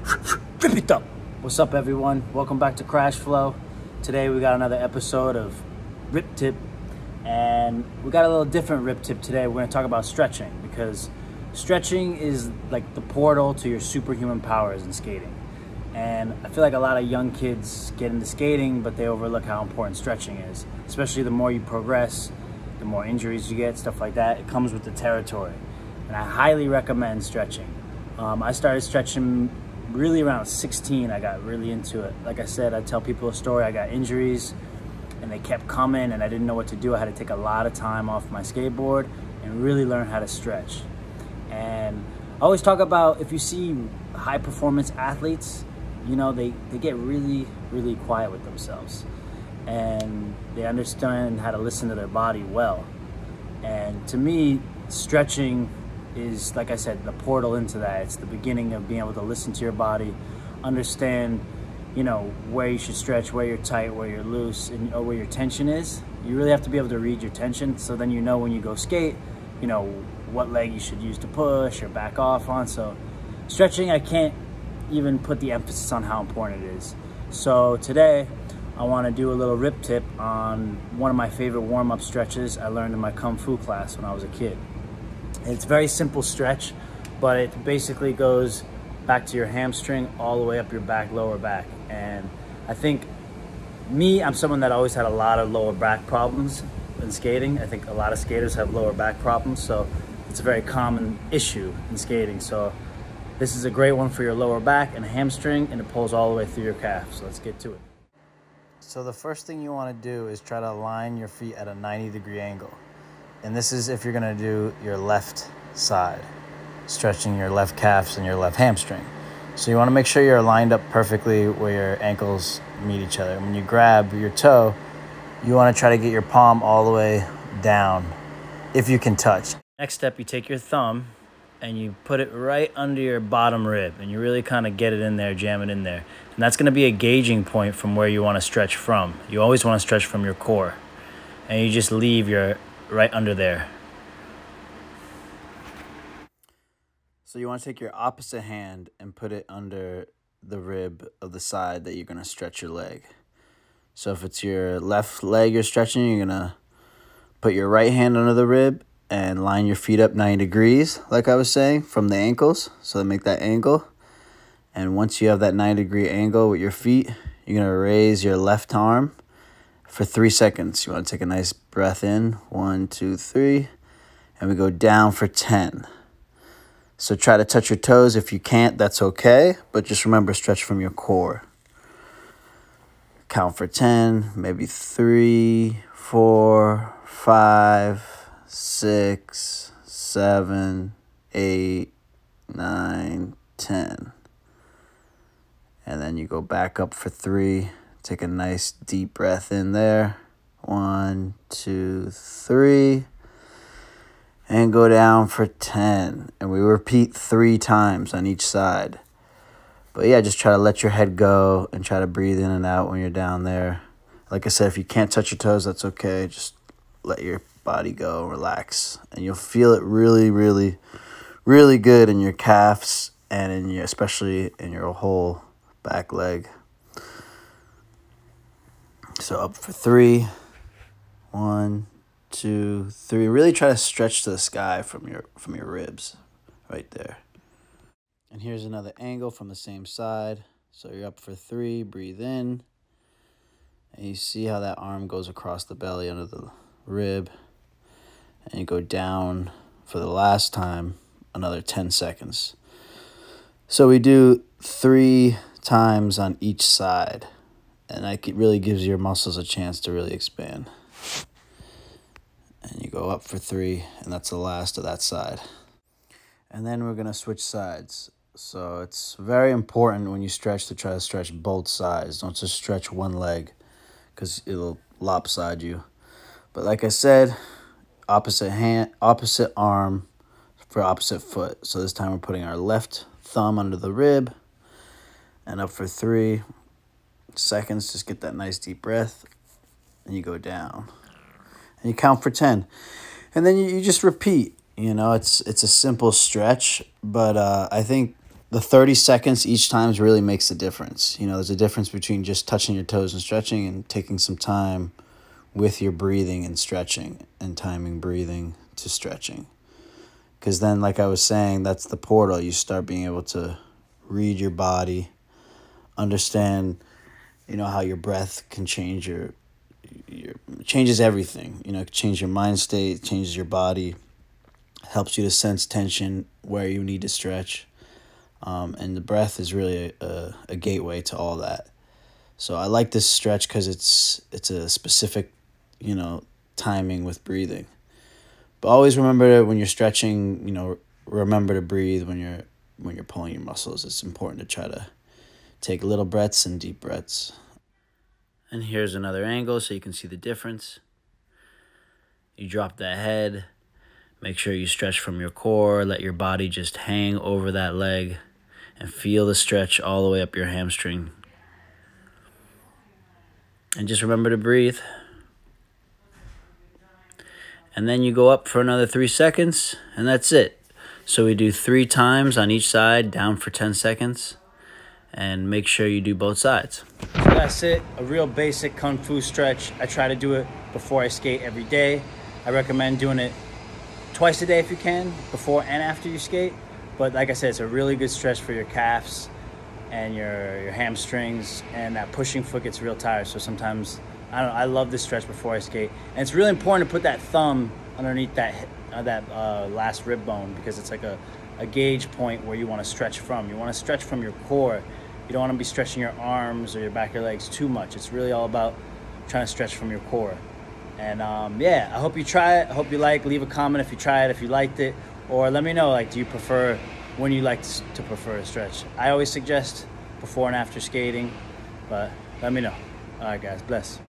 Rip it up. What's up, everyone? Welcome back to Crash Flow. Today we got another episode of Rip Tip, and we got a little different Rip Tip today. We're going to talk about stretching, because stretching is like the portal to your superhuman powers in skating. And I feel like a lot of young kids get into skating, but they overlook how important stretching is. Especially the more you progress, the more injuries you get, stuff like that. It comes with the territory. And I highly recommend stretching. I started stretching really around 16. I got really into it. Like I said, I tell people a story. I got injuries and they kept coming and I didn't know what to do. I had to take a lot of time off my skateboard and really learn how to stretch. And I always talk about, if you see high performance athletes, you know, they get really, really quiet with themselves. And they understand how to listen to their body well. And to me, stretching is, like I said, the portal into that. It's the beginning of being able to listen to your body, understand, you know, where you should stretch, where you're tight, where you're loose, and or where your tension is. You really have to be able to read your tension, so then you know when you go skate, you know, what leg you should use to push or back off on. So stretching, I can't even put the emphasis on how important it is. So today, I want to do a little rip tip on one of my favorite warm-up stretches I learned in my Kung Fu class when I was a kid. It's a very simple stretch, but it basically goes back to your hamstring all the way up your back, lower back. And I think I'm someone that always had a lot of lower back problems in skating. I think a lot of skaters have lower back problems, so it's a very common issue in skating. So this is a great one for your lower back and hamstring, and it pulls all the way through your calf. So let's get to it. So the first thing you want to do is try to align your feet at a 90-degree angle. And this is if you're going to do your left side, stretching your left calves and your left hamstring. So you want to make sure you're lined up perfectly where your ankles meet each other. When you grab your toe, you want to try to get your palm all the way down if you can touch. Next step, you take your thumb and you put it right under your bottom rib, and you really kind of get it in there, jam it in there. And that's going to be a gauging point from where you want to stretch from. You always want to stretch from your core. And you just leave your right under there. So you want to take your opposite hand and put it under the rib of the side that you're going to stretch your leg. So if it's your left leg you're stretching, you're going to put your right hand under the rib and line your feet up 90 degrees, like I was saying, from the ankles. So make that angle. And once you have that 90-degree angle with your feet, you're going to raise your left arm for 3 seconds. You want to take a nice breath in. 1, 2, 3. And we go down for 10. So try to touch your toes. If you can't, that's okay. But just remember, stretch from your core. Count for 10. Maybe 3, 4, 5, 6, 7, 8, 9, 10. And then you go back up for 3. Take a nice deep breath in there. 1, 2, 3. And go down for 10. And we repeat 3 times on each side. But yeah, just try to let your head go and try to breathe in and out when you're down there. Like I said, if you can't touch your toes, that's okay. Just let your body go, relax. And you'll feel it really, really, really good in your calves and in your, especially in your whole back leg. So up for 3. 1, 2, 3. Really try to stretch to the sky from your ribs right there. And here's another angle from the same side. So you're up for 3. Breathe in. And you see how that arm goes across the belly under the rib. And you go down for the last time, another 10 seconds. So we do 3 times on each side. And that really gives your muscles a chance to really expand. And you go up for 3, and that's the last of that side. And then we're going to switch sides. So it's very important when you stretch to try to stretch both sides. Don't just stretch one leg, because it'll lopside you. But like I said, opposite hand, opposite arm for opposite foot. So this time we're putting our left thumb under the rib. And up for 3 seconds, just get that nice deep breath. And you go down. And you count for 10. And then you just repeat. You know, it's a simple stretch, but I think the 30 seconds each time really makes a difference. You know, there's a difference between just touching your toes and stretching and taking some time with your breathing and stretching and timing breathing to stretching. Because then, like I was saying, that's the portal. You start being able to read your body, understand, you know, how your breath can change your changes everything. You know, change your mind state, changes your body, helps you to sense tension where you need to stretch. And the breath is really a gateway to all that. So I like this stretch because it's a specific, you know, timing with breathing. But always remember when you're stretching, you know, remember to breathe when you're pulling your muscles. It's important to try to take little breaths and deep breaths. And here's another angle so you can see the difference. You drop that head. Make sure you stretch from your core. Let your body just hang over that leg and feel the stretch all the way up your hamstring. And just remember to breathe. And then you go up for another 3 seconds, and that's it. So we do 3 times on each side, down for 10 seconds. And make sure you do both sides. So that's it, a real basic Kung Fu stretch. I try to do it before I skate every day. I recommend doing it twice a day if you can, before and after you skate. But like I said, it's a really good stretch for your calves and your hamstrings, and that pushing foot gets real tired. So sometimes, I love this stretch before I skate. And it's really important to put that thumb underneath that last rib bone, because it's like a gauge point where you want to stretch from. You want to stretch from your core. You don't want to be stretching your arms or your back of your legs too much. It's really all about trying to stretch from your core. And yeah, I hope you try it. I hope you leave a comment if you try it, if you liked it, or let me know, like, do you prefer, when you like to prefer a stretch? I always suggest before and after skating, but let me know. All right, guys, bless.